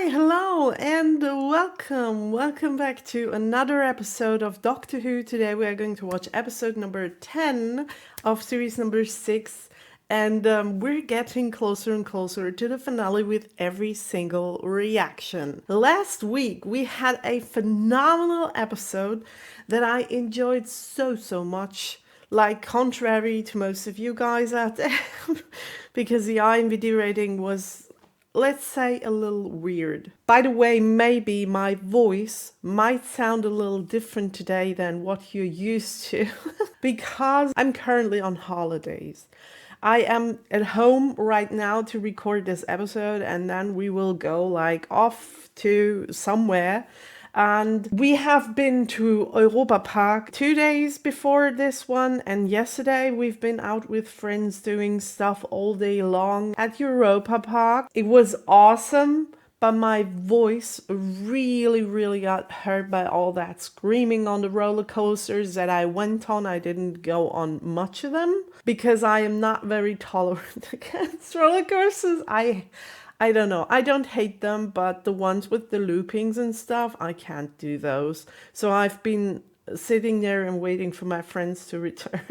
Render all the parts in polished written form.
Hello, and welcome. Welcome back to another episode of Doctor Who. Today we are going to watch episode number 10 of series number 6, and we're getting closer and closer to the finale with every single reaction. Last week we had a phenomenal episode that I enjoyed so much. Like, contrary to most of you guys out there, because the IMDb rating was, let's say, a little weird. By the way, maybe my voice might sound a little different today than what you're used to because I'm currently on holidays. I am at home right now to record this episode, and then we will go off to somewhere. And we have been to Europa Park 2 days before this one, and yesterday we've been out with friends doing stuff all day long at Europa Park. It was awesome, but my voice really got hurt by all that screaming on the roller coasters that I went on. I didn't go on much of them because I am not very tolerant against roller coasters. I don't know. I don't hate them, but the ones with the loopings and stuff, I can't do those. So I've been sitting there and waiting for my friends to return.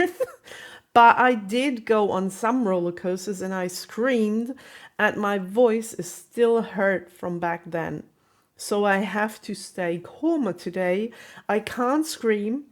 But I did go on some roller coasters and I screamed, and my voice is still hurt from back then. So I have to stay calmer today. I can't scream,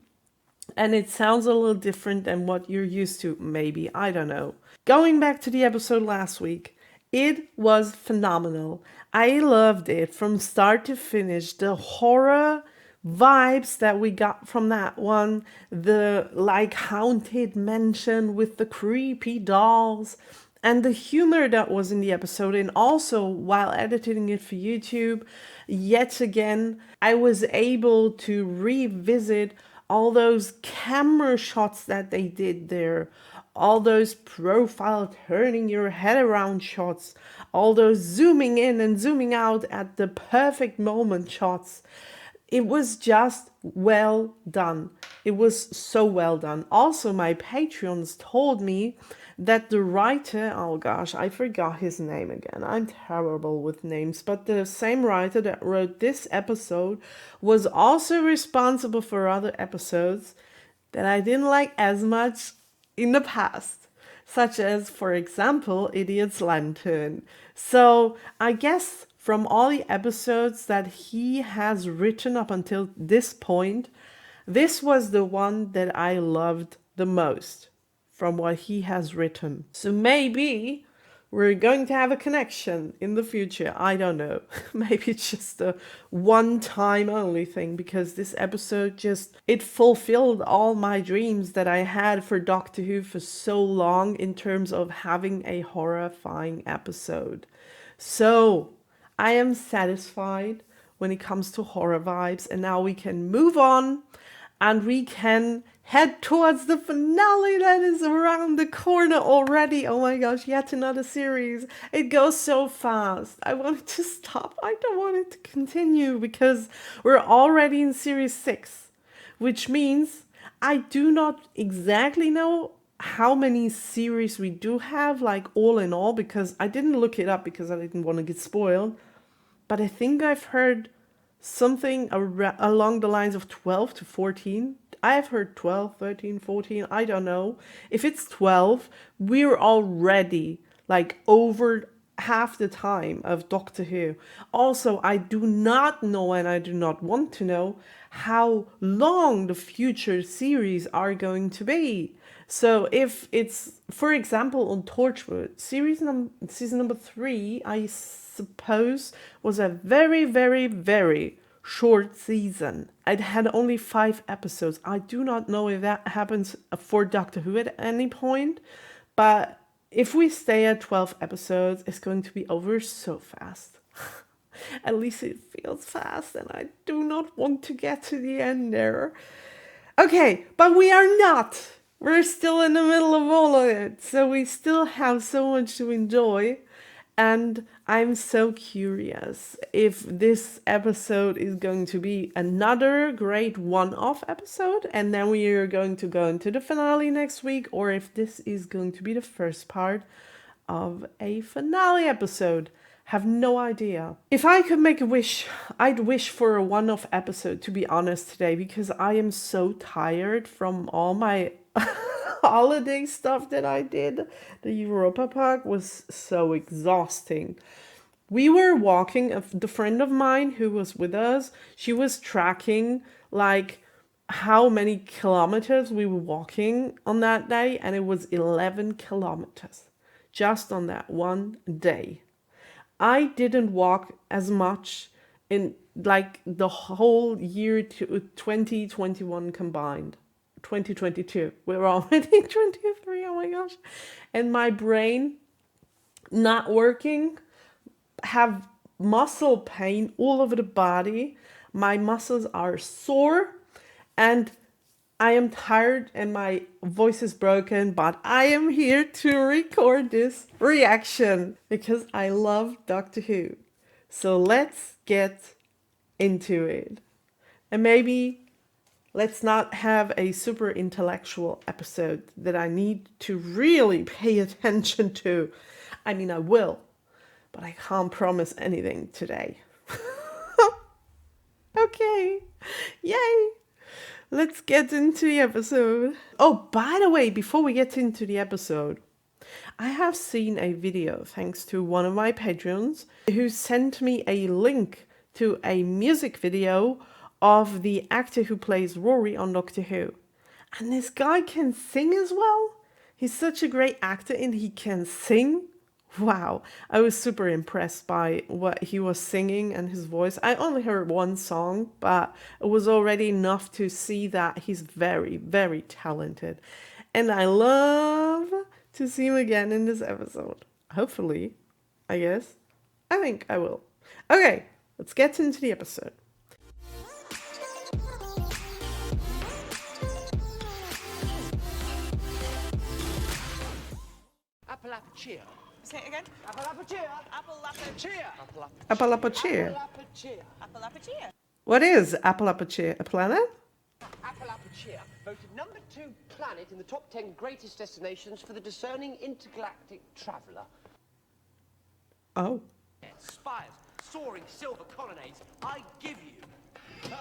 and it sounds a little different than what you're used to, maybe. I don't know. Going back to the episode last week, it was phenomenal. I loved it from start to finish. The horror vibes that we got from that one, the haunted mansion with the creepy dolls, and the humor that was in the episode. And also, while editing it for YouTube, yet again, I was able to revisit all those camera shots that they did there, all those profile turning your head around shots, all those zooming in and zooming out at the perfect moment shots. It was just well done. It was so well done. Also, my Patreons told me that the writer, oh gosh, I forgot his name again. I'm terrible with names, but the same writer that wrote this episode was also responsible for other episodes that I didn't like as much in the past, such as, for example, Idiot's Lantern. So I guess from all the episodes that he has written up until this point, this was the one that I loved the most from what he has written. So maybe we're going to have a connection in the future. I don't know. Maybe it's just a one-time only thing, because this episode it fulfilled all my dreams that I had for Doctor Who for so long in terms of having a horrifying episode. So I am satisfied when it comes to horror vibes, and now we can move on and we can head towards the finale that is around the corner already. Oh my gosh, yet another series. It goes so fast. I want it to stop. I don't want it to continue because we're already in series 6, which means I do not exactly know how many series we do have, all in all, because I didn't look it up because I didn't want to get spoiled. But I think I've heard something along the lines of 12 to 14. I've heard 12, 13, 14, I don't know. If it's 12, we're already over half the time of Doctor Who. Also, I do not know, and I do not want to know, how long the future series are going to be. So if it's, for example, on Torchwood, season number 3, I suppose, was a very short season. It had only 5 episodes. I do not know if that happens for Doctor Who at any point, but if we stay at 12 episodes, it's going to be over so fast. At least it feels fast, and I do not want to get to the end there. Okay, but we are not. We're still in the middle of all of it, so we still have so much to enjoy. And I'm so curious if this episode is going to be another great one-off episode, and then we are going to go into the finale next week, or if this is going to be the first part of a finale episode. Have no idea. If I could make a wish, I'd wish for a one-off episode, to be honest, today, because I am so tired from all my holiday stuff that I did. The Europa Park was so exhausting. We were walking, the friend of mine who was with us, she was tracking like how many kilometers we were walking on that day, and it was 11 kilometers just on that one day. I didn't walk as much in like the whole year to 2021 combined. 2022. We're already 23. Oh my gosh. And my brain not working, have muscle pain all over the body. My muscles are sore and I am tired and my voice is broken, but I am here to record this reaction because I love Doctor Who. So let's get into it. And maybe let's not have a super intellectual episode that I need to really pay attention to. I mean, I will, but I can't promise anything today. Okay, yay! Let's get into the episode. Oh, by the way, before we get into the episode, I have seen a video thanks to one of my patrons who sent me a link to a music video of the actor who plays Rory on Doctor Who. And this guy can sing as well. He's such a great actor and he can sing. Wow, I was super impressed by what he was singing and his voice. I only heard one song, but it was already enough to see that he's very, very talented. And I love to see him again in this episode. Hopefully, I guess. I think I will. Okay, let's get into the episode. Appalachia. Say it again. Appalachia. Appalachia. Appalachia. Appalachia. What is Appalachia? A planet? Appalachia, voted number 2 planet in the top 10 greatest destinations for the discerning intergalactic traveller. Oh. Spires, soaring silver colonnades, I give you.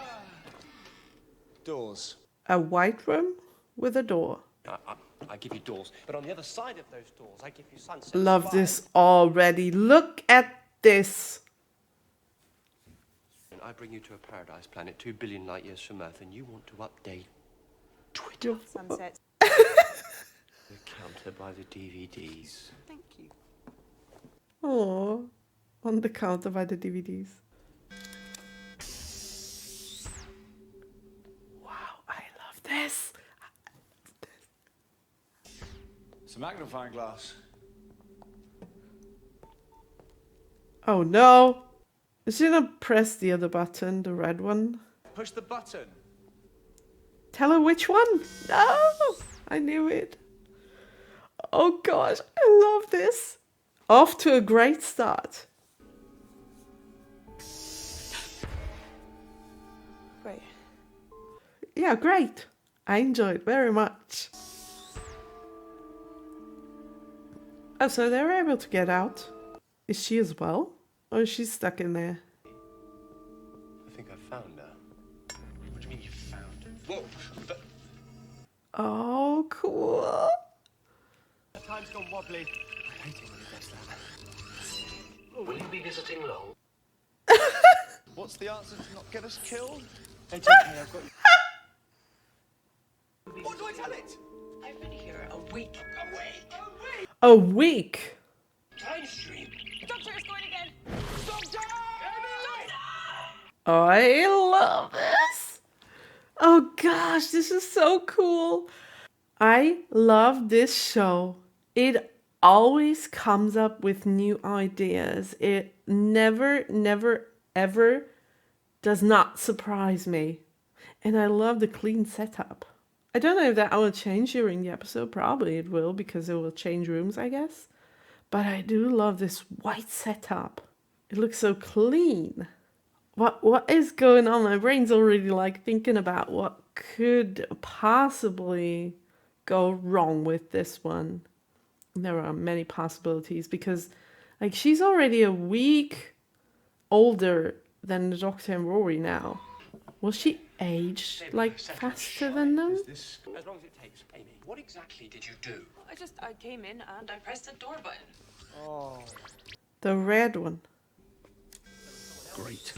Doors. A white room with a door. I give you doors, but on the other side of those doors, I give you sunset. Love spires. this already. Look at this. And I bring you to a paradise planet 2 billion light years from Earth, and you want to update Twitter. Sunset. We're counted by the DVDs. Thank you. Oh, on the counter by the DVDs. Wow, I love this. It's a magnifying glass. Oh no. I shouldn't press the other button, the red one. Push the button. Tell her which one. No, I knew it. Oh gosh, I love this. Off to a great start. Great. Yeah, great. I enjoyed very much. Oh, so they're able to get out. Is she as well? Or is she stuck in there? I think I found her. What do you mean you found her? Whoa! But Oh, cool. the time's gone wobbly. I hate it when it does that. Will you be visiting long? What's the answer to not get us killed? It's okay, I've got you. What do I tell it? I've been here a week. A week. Time stream. Doctor is going again. I love this. Oh gosh, this is so cool. I love this show. It always comes up with new ideas. It never, ever does not surprise me. And I love the clean setup. I don't know if that will change during the episode. Probably it will because it will change rooms, I guess. But I do love this white setup. It looks so clean. What is going on? My brain's already like thinking about what could possibly go wrong with this one. There are many possibilities because Like, she's already a week older than the Doctor and Rory now. Will she age, like, faster than them? As long as it takes, Amy. What exactly did you do? I came in and I pressed the door button. Oh. The red one. Great.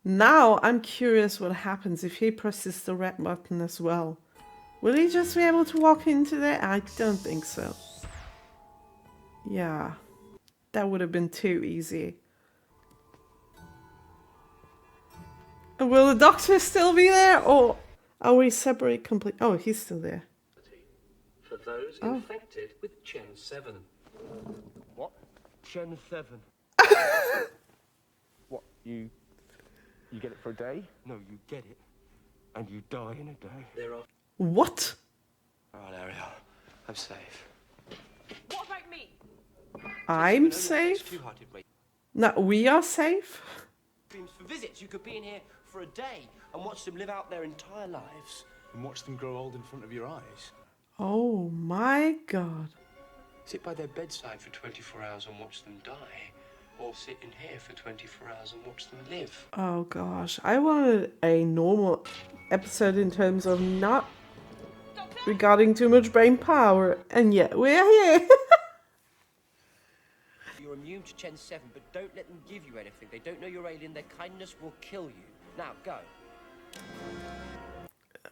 Now I'm curious what happens if he presses the red button as well. Will he just be able to walk into there? I don't think so. Yeah, that would have been too easy. And will the Doctor still be there, or are we separate completely? Oh, he's still there. For those infected with Gen 7. What? Gen 7. What, you get it for a day? No, you get it. And you die in a day. There are... What? All right, Ariel. I'm safe. What about me? I'm safe? Two-hearted race. No, we are safe? Dreams for visits. You could be in here for a day and watch them live out their entire lives. And watch them grow old in front of your eyes. Oh my god. Sit by their bedside for 24 hours and watch them die. Or sit in here for 24 hours and watch them live. Oh gosh, I wanted a normal episode in terms of not regarding too much brain power, and yet we're here. You're immune to Gen 7, but don't let them give you anything. They don't know you're alien. Their kindness will kill you. Now, go.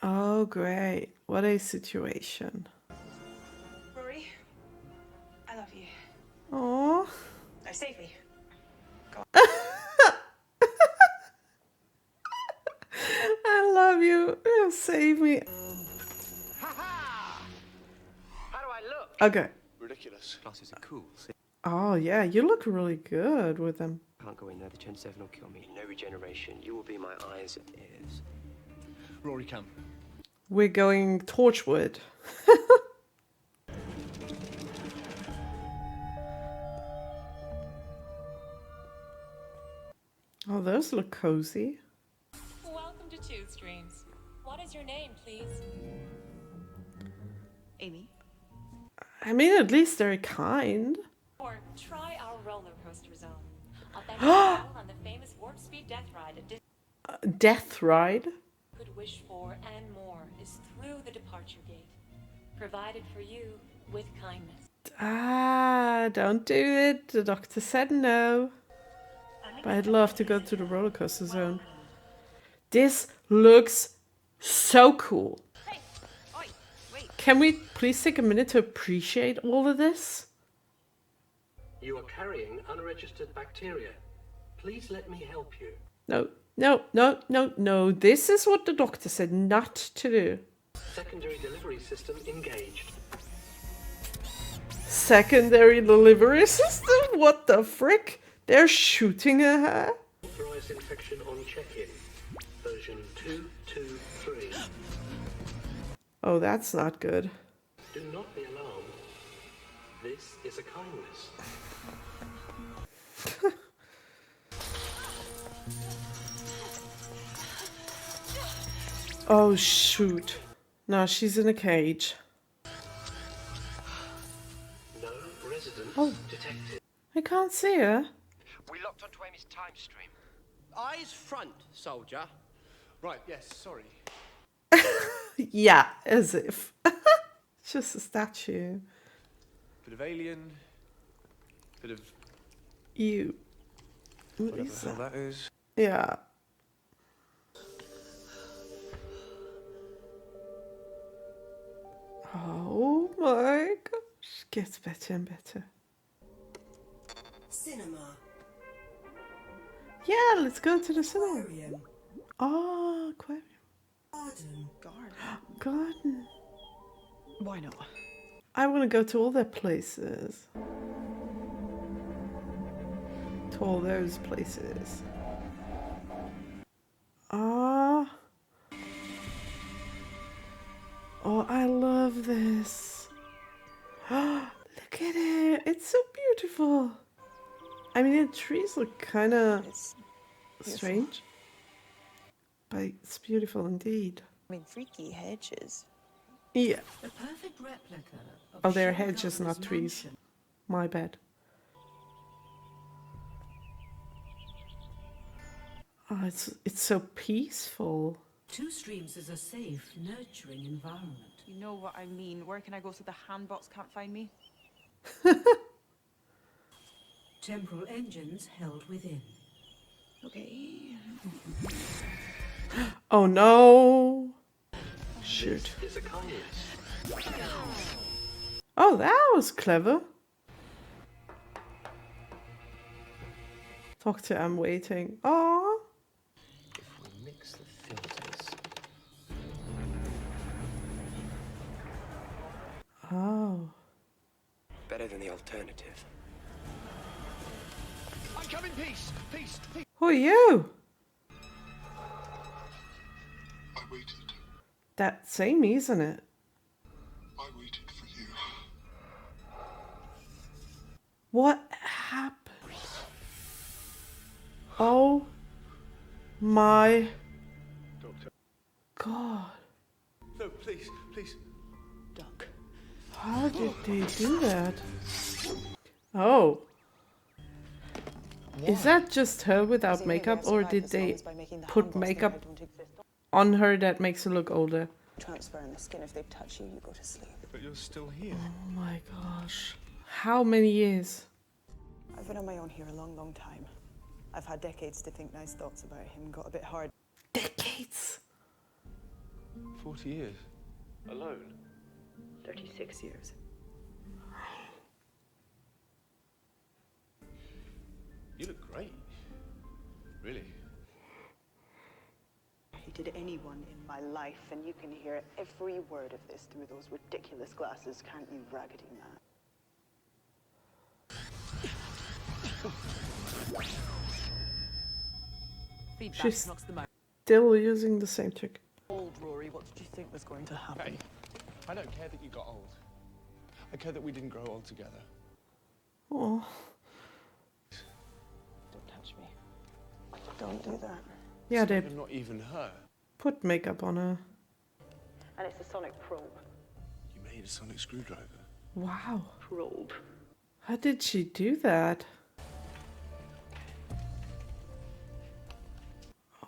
Oh great, what a situation. Rory, I love you. Oh. I safely. I love you. You save me. Ha-ha! How do I look? Okay. Ridiculous. Glasses are cool. See? Oh yeah, you look really good with them. Can't go in there. The Gen 7 will kill me. No regeneration. You will be my eyes and ears. Rory can. We're going Torchwood. Oh, those look cozy. Welcome to Two Streams. What is your name, please? Amy? I mean, at least they're kind. Or try our roller coaster zone. I'll bet you on the famous warp speed death ride a Death ride? could wish for and more is through the departure gate, provided for you with kindness. Ah, don't do it. The Doctor said no. But I'd love to go to the roller coaster zone. This looks so cool. Hey! Oi! Wait! Can we please take a minute to appreciate all of this? You are carrying unregistered bacteria. Please let me help you. No, no, no, no, no. This is what the Doctor said not to do. Secondary delivery system engaged. Secondary delivery system? What the frick? They're shooting at her? Authorized infection on check-in. Version 223. Oh, that's not good. Do not be alarmed. This is a kindness. Oh, shoot. No, she's in a cage. No residents detected. I can't see her. We locked onto Amy's time stream. Eyes front, soldier. Right, yes, sorry. Yeah, as if. It's just a statue. Bit of alien. Bit of You. What whatever is the hell that? that is. Yeah. Oh my gosh. Gets better and better. Cinema. Yeah, let's go to the cinema. Aquarium. Oh, aquarium. Garden. Garden. Why not? I want to go to all their places. To all those places. Ah. Oh, I love this. Look at it. It's so beautiful. I mean, the trees look kind of strange. But it's beautiful indeed. I mean, freaky hedges. Yeah. A perfect replica of Oh, they're Sheridan hedges, not Garner's trees. mansion. My bad. Oh, it's so peaceful. Two Streams is a safe, nurturing environment. You know what I mean. Where can I go so the handbots can't find me? Temporal engines held within. Okay. Oh no! Shoot. This is a kindness. Oh, that was clever. Talk to I'm waiting. Oh. If we mix the filters. Oh. Better than the alternative. I come in peace. Peace. Peace. Who are you? I waited. That's Amy, isn't it? I waited for you. What happened? Oh my Doctor. god. No, please, please. Duck. How did they do that? Oh. Is that just her without makeup, or did they put makeup on her that makes her look older? Transfer in the skin. If they touch you, you go to sleep. But you're still here. Oh my gosh. How many years? I've been on my own here a long, long time. I've had decades to think nice thoughts about him. Got a bit hard. Decades. 40 years. Alone. 36 years. You look great. Really. Hated anyone in my life, and you can hear every word of this through those ridiculous glasses, can't you, raggedy man? She's still using the same trick. Old Rory, what did you think was going to happen? Hey, I don't care that you got old. I care that we didn't grow old together. Oh. Don't touch me. Don't do that. Yeah, they Not even her. put makeup on her. And it's a sonic probe. You made a sonic screwdriver. Wow. Probe. How did she do that?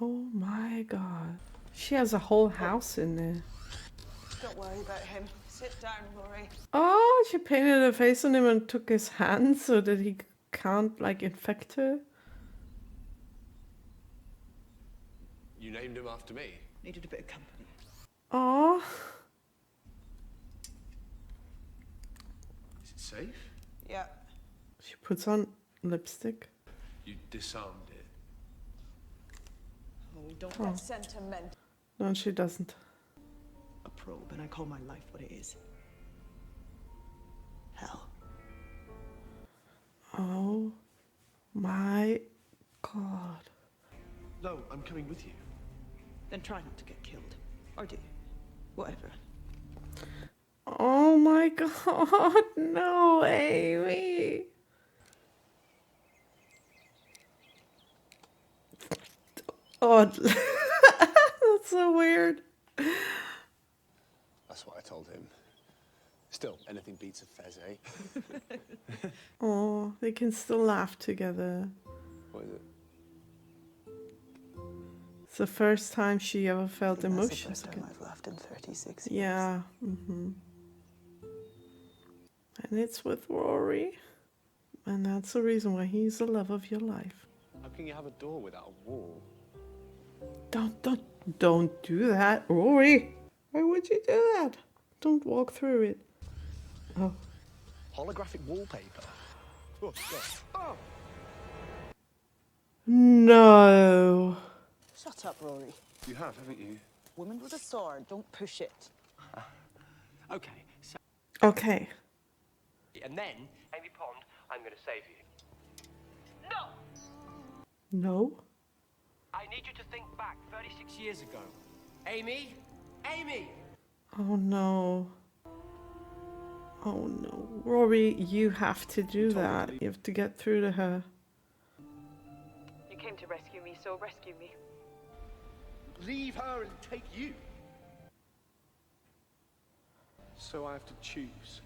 Oh my god. She has a whole house in there. Don't worry about him. Sit down, Rory. Oh, she painted her face on him and took his hand so that he can't, like, infect her. You named him after me. Needed a bit of company. Oh. Is it safe? Yeah. She puts on lipstick. You disarmed it. Oh, don't get sentimental. No, she doesn't. A probe, and I call my life what it is. Hell. Oh my god. No, I'm coming with you. Then try not to get killed. Or do. Whatever. Oh my god, no, Amy. Oh, that's so weird. That's what I told him. Still, anything beats a fez, eh? Oh, they can still laugh together. What is it? It's the first time she ever felt That's the emotions first time again. I've laughed in 36 years. Yeah. And it's with Rory. And that's the reason why he's the love of your life. How can you have a door without a wall? Don't do that, Rory. Why would you do that? Don't walk through it. Oh. Holographic wallpaper. Oh, God. Oh. No. Shut up, Rory. You have, haven't you? Woman with a sword, don't push it. Okay, so... Okay. And then, Amy Pond, I'm going to save you. No! No. I need you to think back 36 years ago. Amy? Amy! Oh no. Oh no. Rory, you have to do that. You have to get through to her. You came to rescue me, so rescue me. Leave her and take you. So I have to choose.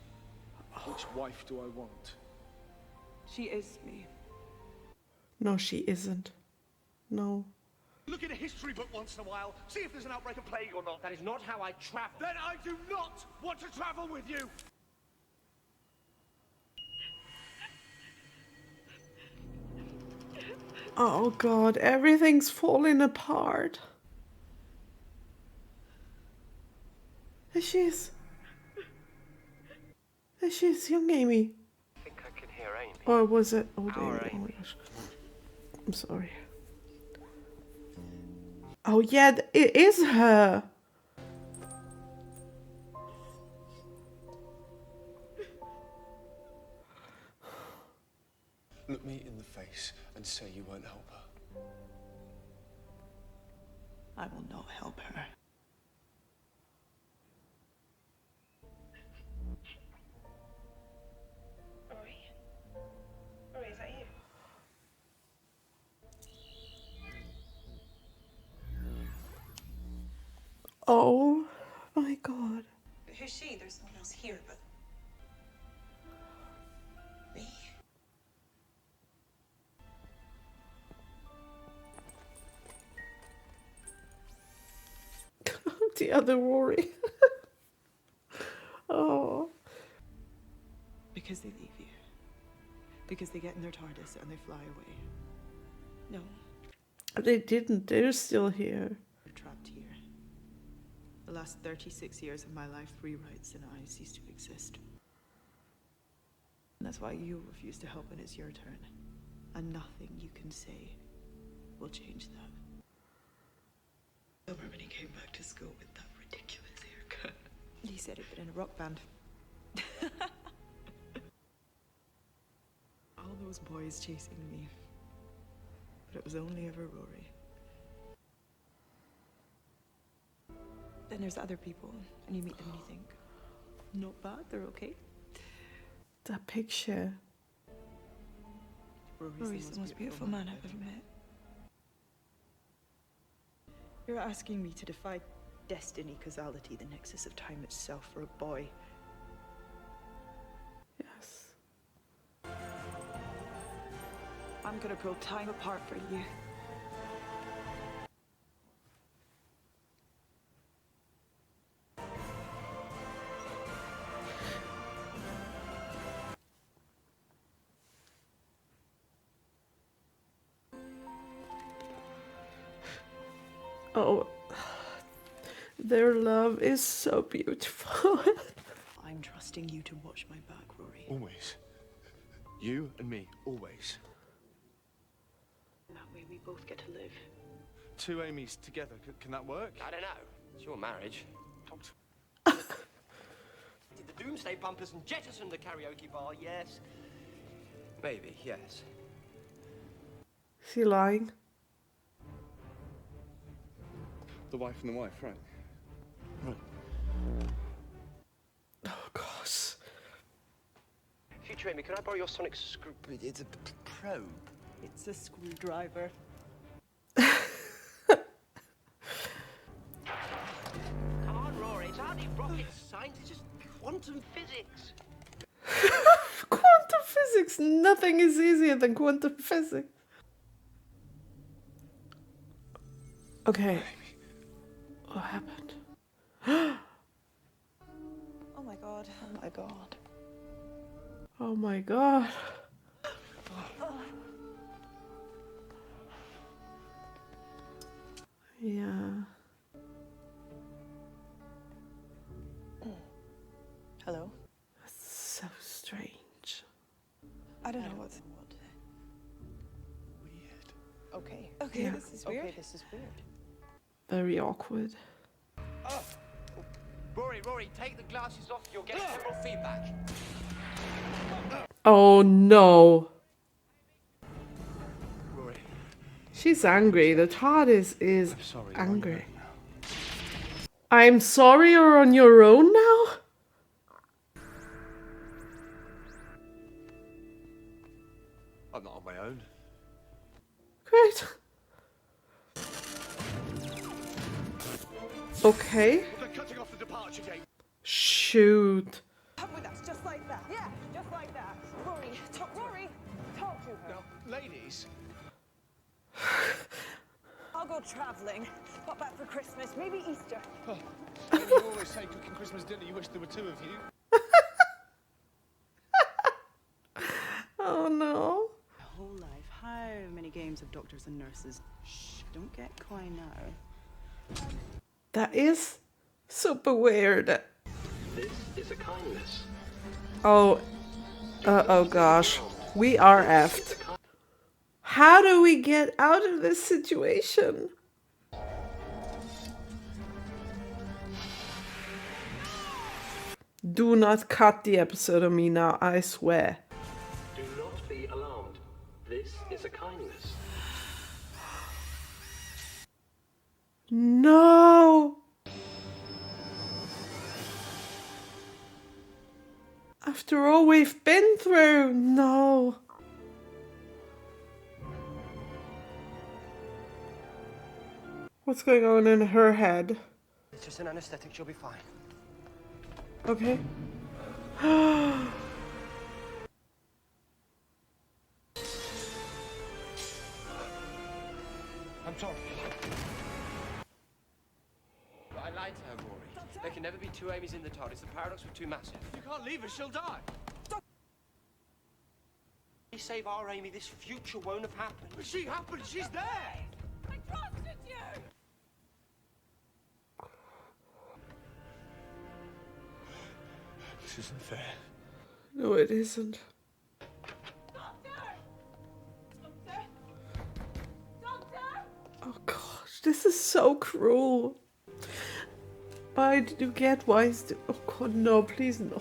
Which wife do I want? She is me. No, she isn't. No. Look in a history book once in a while, see if there's an outbreak of plague or not. That is not how I travel. Then I do not want to travel with you! Oh god, everything's falling apart. There she is. There she is, young Amy. I think I can hear Amy. Or was it old Amy? Our Oh my Amy. gosh. I'm sorry. Oh yeah, it is her. Look me in the face and say you won't help her. I will not help her. Rory? Rory, is that you? Oh my god. Who's she? There's no one else here but me. The other Rory. Oh. Because they leave you. Because they get in their TARDIS and they fly away. No, They didn't. They're still here. you're trapped here. The last 36 years of my life rewrites and I cease to exist. And that's why you refuse to help when it's your turn. And nothing you can say will change that. Remember when he came back to school with that ridiculous haircut? He said he'd been in a rock band. All those boys chasing me. But it was only ever Rory. Then there's other people, and you meet them and you think, not bad, they're okay. That picture. Rory's the most beautiful man I've ever met. You're asking me to defy destiny, causality, the nexus of time itself for a boy. Yes. I'm gonna pull time apart for you. Oh. Their love is so beautiful. I'm trusting you to watch my back, Rory. Always. You and me, always. That way we both get to live. Two Amy's together, can that work? I don't know. It's your marriage. Doctor. Did the doomsday bumpers and jettison the karaoke bar, yes. Maybe, yes. Is he lying? The wife and the wife, right? Right. Oh gosh. Future Amy, can I borrow your sonic screw? It's a probe. It's a screwdriver. Come on, Rory. It's hardly rocket science. It's just quantum physics. Quantum physics. Nothing is easier than quantum physics. Okay. What happened? Oh my god. Oh my god. Oh my god. Yeah. Hello? That's so strange. I don't know what's... Weird. Okay. Okay, Yeah. this is weird. Okay, this is weird. Very awkward. Oh. Rory, take the glasses off. You'll get temporal feedback. Oh no. Rory. She's angry. The TARDIS is I'm sorry. you're on your angry. own now. I'm sorry you're on your own now? I'm not on my own. Great. Okay. They're cutting off the departure gate. Shh. shoot. Come with us, just like that. Yeah, just like that. Rory, talk to her. Now, ladies. I'll go travelling. Pop back for Christmas, maybe Easter. Oh, and you always say cooking Christmas dinner, you wish there were two of you. Oh no. My whole life, how many games of doctors and nurses? Shh, don't get coy now. That is super weird. This is a kindness. Oh, oh gosh. We are effed. How do we get out of this situation? Do not cut the episode on me now, I swear. Do not be alarmed. This is a kindness. No! After all we've been through, no. What's going on in her head? It's just an anesthetic, she'll be fine. Okay. I'm sorry. But I lied to her, Rory. There can never be two Amy's in the TARDIS. The paradox was too massive. You can't leave her, she'll die. We save our Amy, this future won't have happened. But she happened, she's there. I trusted you! This isn't fair. No, it isn't. Oh gosh, this is so cruel. But I do get why it's... Oh god, no, please no.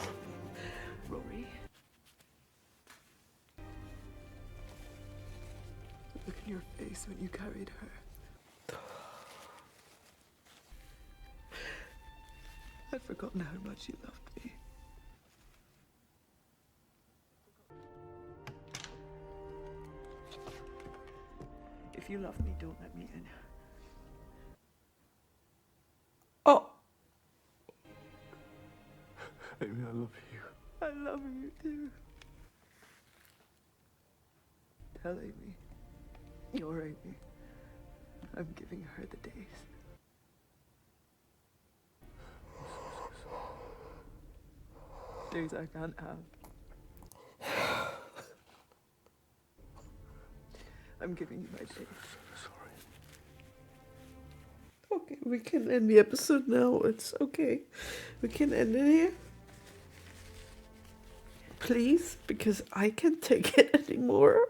Rory. Look in your face when you carried her. I'd forgotten how much you loved me. If you love me, don't let me in. Oh. Amy, I love you. I love you too. Tell Amy. You're Amy. I'm giving her the days. Days I can't have. I'm giving you my days. Sorry. Okay, we can end the episode now. It's okay. We can end it here. Please, because I can't take it anymore.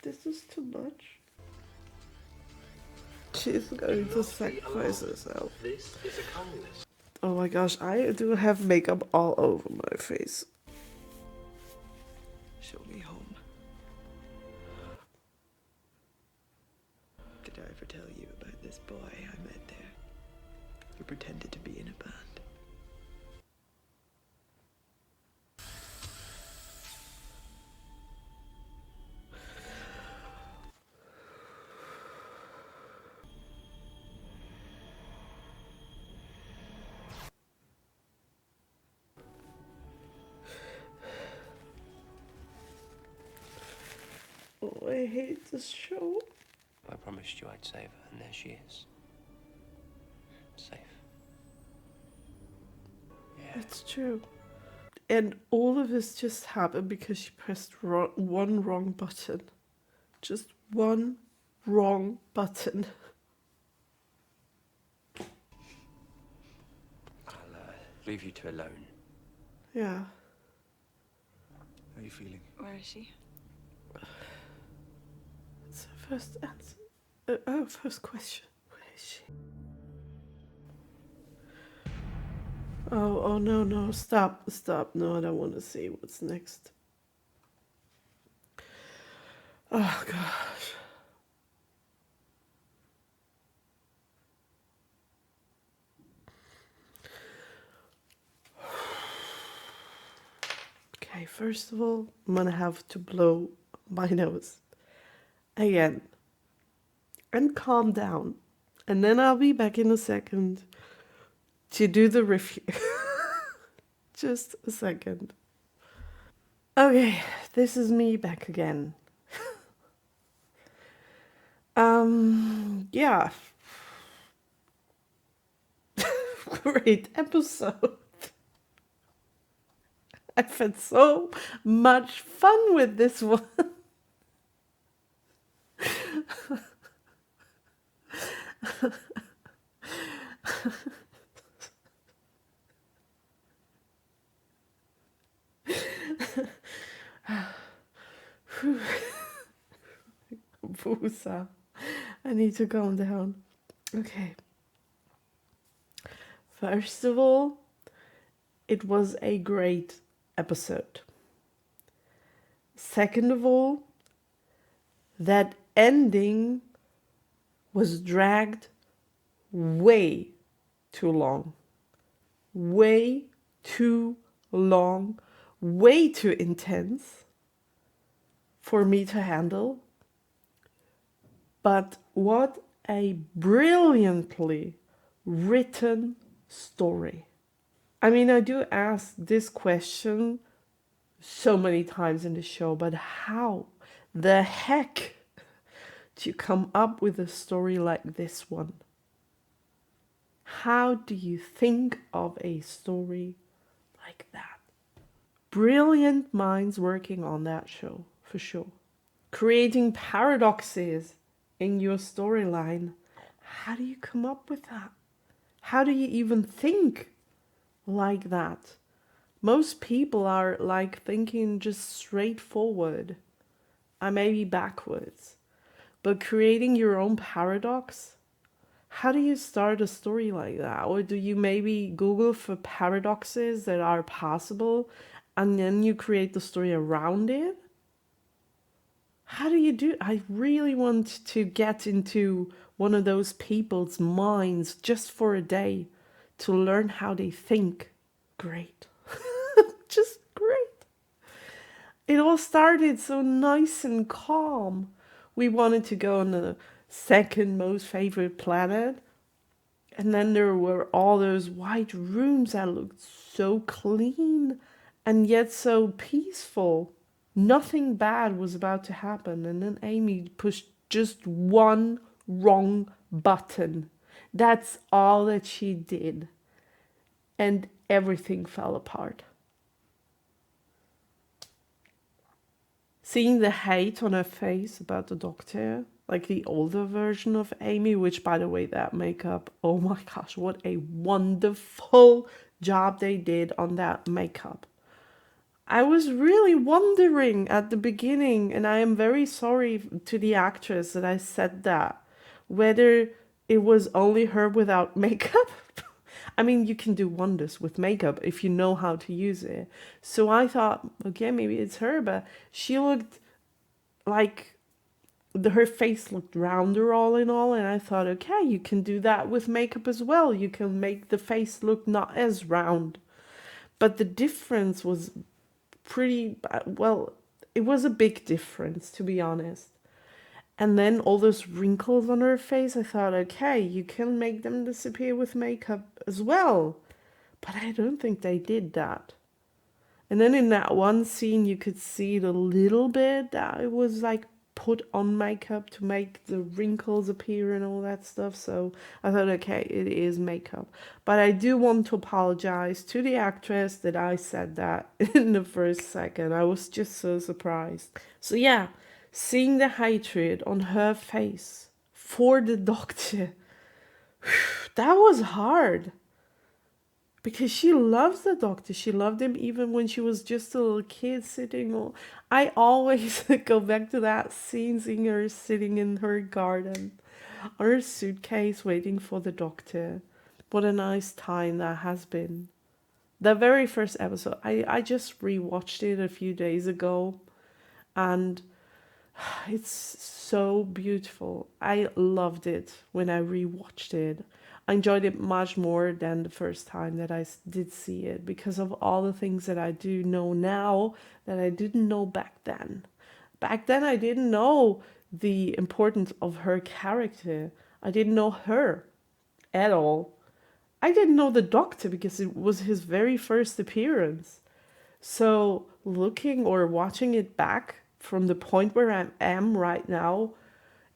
This is too much. She's going to sacrifice herself. This is a kindness. Oh my gosh, I do have makeup all over my face. Show me home. Did I ever tell you about this boy I met there? Who pretended to be in a band? Oh, I hate this show. I promised you I'd save her, and there she is. Safe. Yeah. It's true. And all of this just happened because she pressed one wrong button. Just one wrong button. I'll leave you two alone. Yeah. How are you feeling? Where is she? It's her first answer. First question. Where is she? Oh, no, stop. No, I don't want to see what's next. Oh, gosh. Okay, first of all, I'm gonna have to blow my nose again and calm down, and then I'll be back in a second to do the review. Just a second. Okay, this is me back again. Yeah. Great episode. I've had so much fun with this one. Busa. I need to calm down. Okay. First of all, it was a great episode. Second of all, that ending was dragged way too long. Way too long. Way too intense for me to handle. But what a brilliantly written story. I mean, I do ask this question so many times in the show, but how the heck do you come up with a story like this one? How do you think of a story like that? Brilliant minds working on that show, for sure. Creating paradoxes in your storyline. How do you come up with that? How do you even think like that? Most people are like thinking just straightforward. I may be backwards. But creating your own paradox? How do you start a story like that? Or do you maybe Google for paradoxes that are possible and then you create the story around it? How do you do? I really want to get into one of those people's minds just for a day to learn how they think. Great. Just great. It all started so nice and calm. We wanted to go on the second most favorite planet. And then there were all those white rooms that looked so clean and yet so peaceful. Nothing bad was about to happen. And then Amy pushed just one wrong button. That's all that she did. And everything fell apart. Seeing the hate on her face about the Doctor, like the older version of Amy, which, by the way, that makeup, oh my gosh, what a wonderful job they did on that makeup. I was really wondering at the beginning, and I am very sorry to the actress that I said that, whether it was only her without makeup. I mean, you can do wonders with makeup if you know how to use it. So I thought, okay, maybe it's her, but she looked like her face looked rounder all in all, and I thought, okay, you can do that with makeup as well. You can make the face look not as round. But the difference was pretty, well, it was a big difference, to be honest. And then all those wrinkles on her face, I thought, okay, you can make them disappear with makeup as well. But I don't think they did that. And then in that one scene, you could see it a little bit that it was like put on makeup to make the wrinkles appear and all that stuff. So I thought, okay, it is makeup. But I do want to apologize to the actress that I said that in the first second. I was just so surprised. So yeah, seeing the hatred on her face for the Doctor, that was hard. Because she loves the Doctor. She loved him even when she was just a little kid sitting. I always go back to that scene, seeing her sitting in her garden on her suitcase waiting for the Doctor. What a nice time that has been. The very first episode, I just rewatched it a few days ago, and it's so beautiful. I loved it when I rewatched it. I enjoyed it much more than the first time that I did see it because of all the things that I do know now that I didn't know back then. Back then, I didn't know the importance of her character. I didn't know her at all. I didn't know the Doctor because it was his very first appearance. So looking or watching it back from the point where I am right now,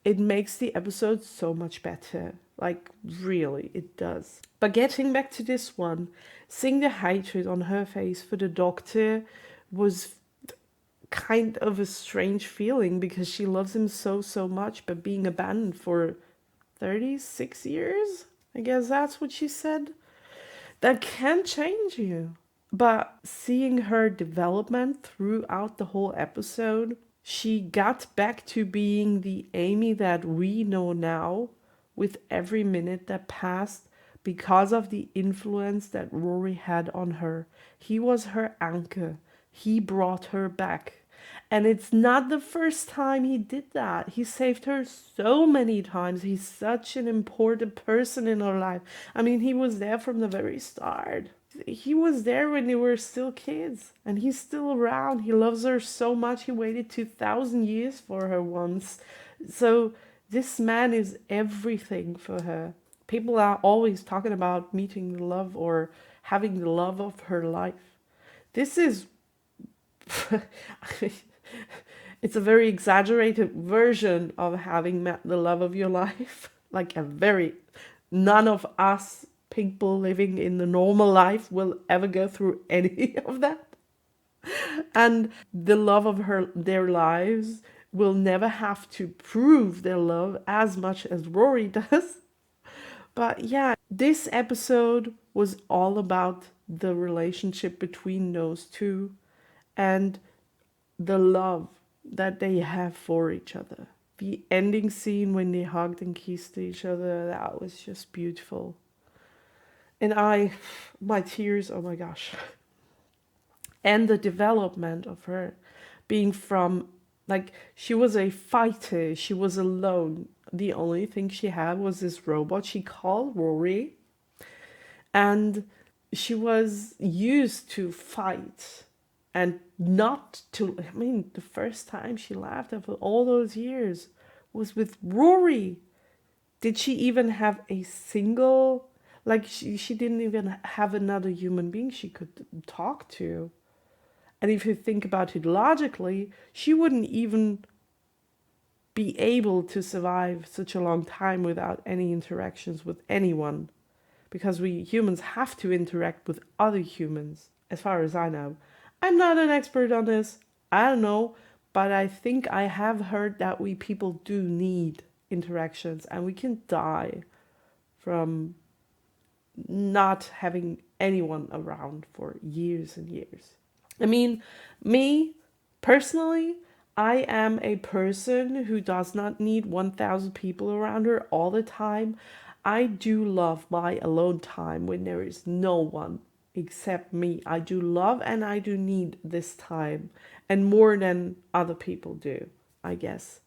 it makes the episode so much better. Like, really, it does. But getting back to this one, seeing the hatred on her face for the Doctor was kind of a strange feeling because she loves him so, so much, but being abandoned for 36 years? I guess that's what she said. That can change you. But seeing her development throughout the whole episode, she got back to being the Amy that we know now with every minute that passed because of the influence that Rory had on her. He was her anchor. He brought her back. And it's not the first time he did that. He saved her so many times. He's such an important person in her life. I mean, he was there from the very start. He was there when they were still kids. And he's still around. He loves her so much. He waited 2,000 years for her once. So this man is everything for her. People are always talking about meeting the love or having the love of her life. This is... it's a very exaggerated version of having met the love of your life. Like a very... None of us people living in the normal life will ever go through any of that. And the love of their lives will never have to prove their love as much as Rory does. But yeah, this episode was all about the relationship between those two and the love that they have for each other. The ending scene when they hugged and kissed each other, that was just beautiful. And my tears, oh my gosh. And the development of her being from, like, she was a fighter, she was alone. The only thing she had was this robot she called Rory. And she was used to fight and not to, I mean, the first time she laughed after all those years was with Rory. Did she even have a single, like, she didn't even have another human being she could talk to. And if you think about it logically, she wouldn't even be able to survive such a long time without any interactions with anyone. Because we humans have to interact with other humans, as far as I know. I'm not an expert on this, I don't know, but I think I have heard that we people do need interactions and we can die from not having anyone around for years and years. I mean, me, personally, I am a person who does not need 1,000 people around her all the time. I do love my alone time when there is no one except me. I do love and I do need this time, and more than other people do, I guess.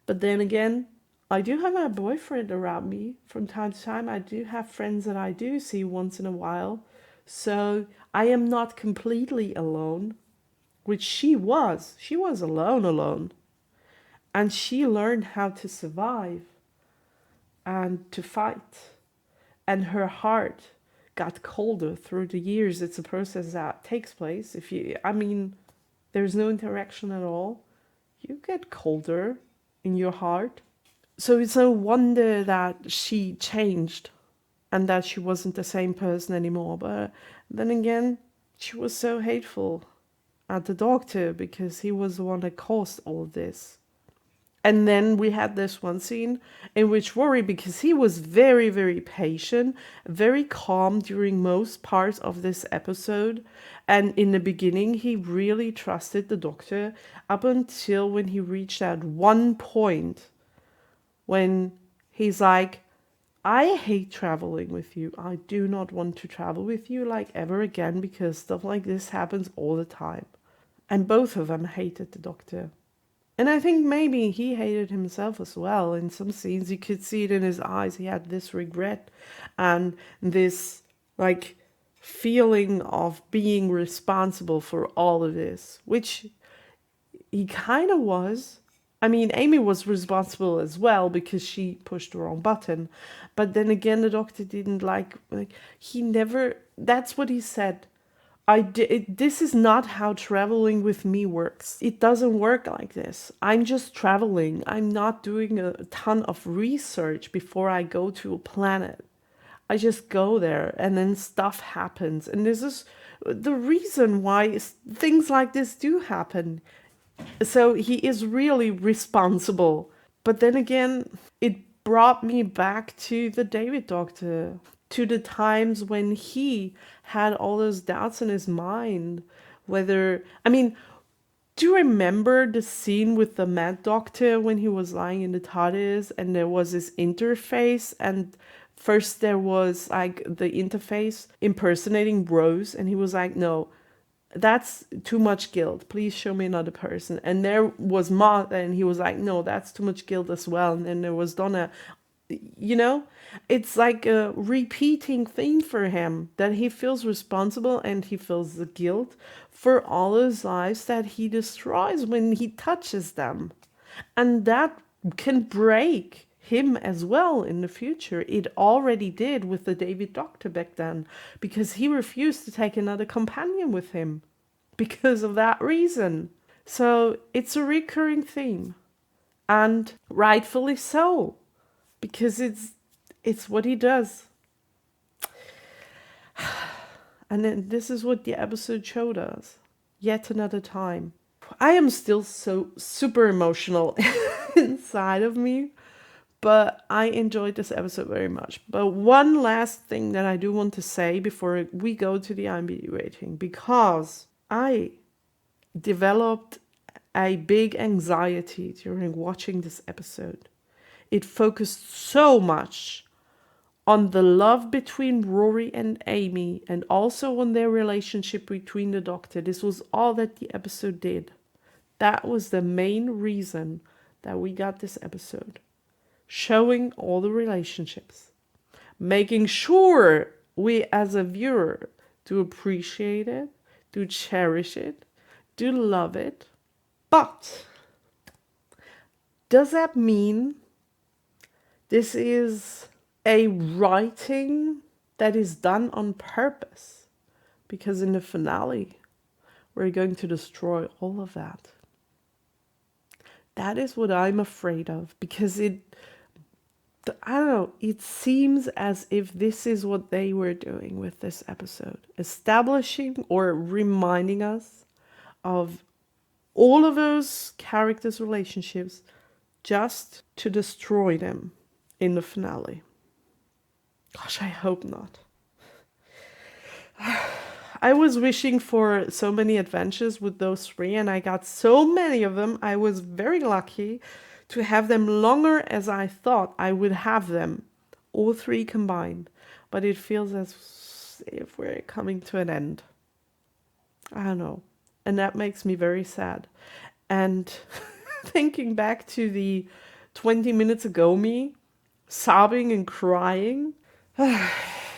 But then again, I do have my boyfriend around me from time to time. I do have friends that I do see once in a while. So I am not completely alone, which she was. She was alone. And she learned how to survive and to fight. And her heart got colder through the years. It's a process that takes place. There's no interaction at all. You get colder in your heart. So it's no wonder that she changed and that she wasn't the same person anymore. But then again, she was so hateful at the Doctor because he was the one that caused all of this. And then we had this one scene in which Rory, because he was very, very patient, very calm during most parts of this episode. And in the beginning, he really trusted the Doctor up until when he reached that one point when he's like, I hate traveling with you. I do not want to travel with you like ever again because stuff like this happens all the time. And both of them hated the Doctor. And I think maybe he hated himself as well. In some scenes, you could see it in his eyes. He had this regret and this, like, feeling of being responsible for all of this, which he kind of was. I mean, Amy was responsible as well because she pushed the wrong button. But then again, the doctor didn't like he never, that's what he said. This is not how traveling with me works. It doesn't work like this. I'm just traveling. I'm not doing a ton of research before I go to a planet. I just go there and then stuff happens. And this is the reason why things like this do happen. So he is really responsible. But then again, it brought me back to the David Doctor, to the times when he had all those doubts in his mind. Whether, I mean, do you remember the scene with the Mad Doctor when he was lying in the TARDIS and there was this interface, and first there was like the interface impersonating Rose, and he was like, no, that's too much guilt. Please show me another person. And there was Martha, and he was like, no, that's too much guilt as well. And then there was Donna. You know, it's like a repeating theme for him, that he feels responsible and he feels the guilt for all his lives that he destroys when he touches them. And that can break him as well in the future. It already did with the David Doctor back then, because he refused to take another companion with him because of that reason. So it's a recurring theme, and rightfully so, because it's what he does. And then this is what the episode showed us yet another time. I am still so super emotional inside of me, but I enjoyed this episode very much. But one last thing that I do want to say before we go to the IMDb rating, because I developed a big anxiety during watching this episode. It focused so much on the love between Rory and Amy, and also on their relationship between the Doctor. This was all that the episode did. That was the main reason that we got this episode. Showing all the relationships. Making sure we as a viewer do appreciate it, do cherish it, do love it. But does that mean this is a writing that is done on purpose? Because in the finale, we're going to destroy all of that. That is what I'm afraid of, because I don't know, it seems as if this is what they were doing with this episode. Establishing or reminding us of all of those characters' relationships just to destroy them in the finale. Gosh, I hope not. I was wishing for so many adventures with those three, and I got so many of them. I was very lucky to have them longer as I thought I would have them, all three combined. But it feels as if we're coming to an end. I don't know. And that makes me very sad. And thinking back to the 20 minutes ago me, sobbing and crying, the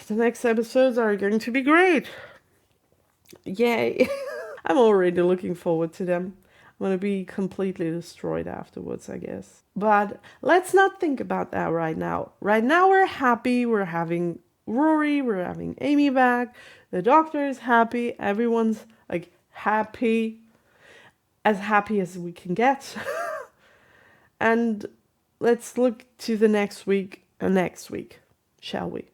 next episodes are going to be great. Yay. I'm already looking forward to them. I'm going to be completely destroyed afterwards, I guess. But let's not think about that right now. Right now we're happy. We're having Rory. We're having Amy back. The Doctor is happy. Everyone's like happy. As happy as we can get. And let's look to the next week, shall we?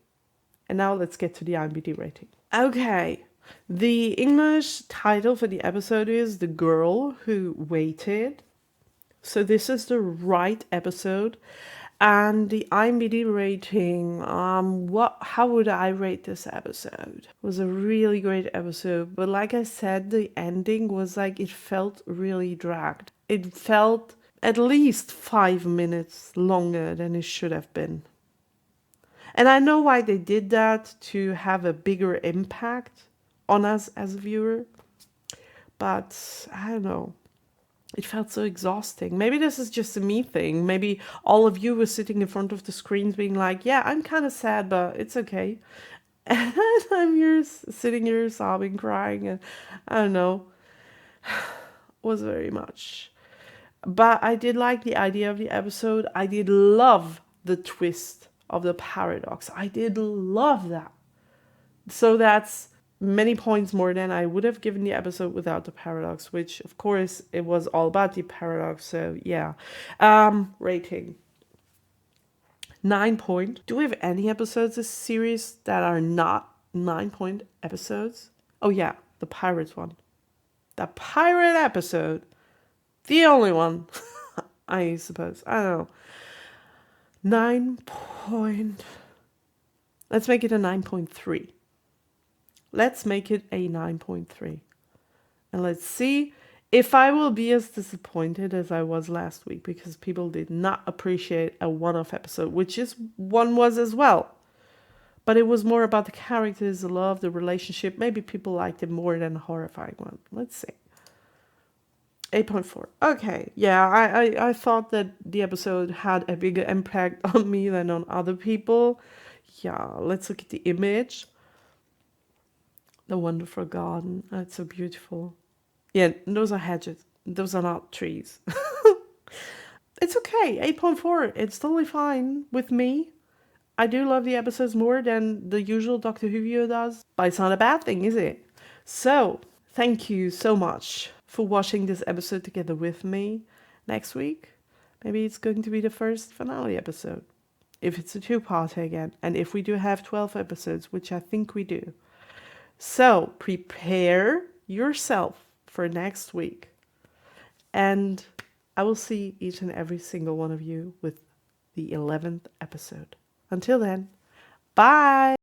And now let's get to the IMDb rating. Okay. The English title for the episode is The Girl Who Waited. So this is the right episode. And the IMDb rating, how would I rate this episode? It was a really great episode. But like I said, the ending was like, it felt really dragged. It felt at least 5 minutes longer than it should have been. And I know why they did that, to have a bigger impact on us as a viewer. But I don't know. It felt so exhausting. Maybe this is just a me thing. Maybe all of you were sitting in front of the screens being like, yeah, I'm kind of sad, but it's okay. And I'm here, sitting here sobbing, crying, and I don't know. It was very much. But I did like the idea of the episode. I did love the twist of the paradox. I did love that. So that's many points more than I would have given the episode without the paradox, which of course it was all about the paradox. So yeah. Rating 9 point. Do we have any episodes this series that are not 9-point episodes? Oh yeah, the pirate one. The pirate episode. The only one. I suppose. I don't know. 9 point. Let's make it a 9.3. Let's make it a 9.3. And let's see if I will be as disappointed as I was last week, because people did not appreciate a one-off episode, which is one was as well. But it was more about the characters, the love, the relationship. Maybe people liked it more than the horrifying one. Let's see. 8.4. Okay, yeah, I thought that the episode had a bigger impact on me than on other people. Yeah, let's look at the image. The wonderful garden. Oh, it's so beautiful. Yeah, those are hedges. Those are not trees. It's okay. 8.4. It's totally fine with me. I do love the episodes more than the usual Doctor Who viewer does. But it's not a bad thing, is it? So, thank you so much for watching this episode together with me. Next week, maybe it's going to be the first finale episode. If it's a two-parter again. And if we do have 12 episodes, which I think we do. So, prepare yourself for next week. And I will see each and every single one of you with the 11th episode. Until then, bye!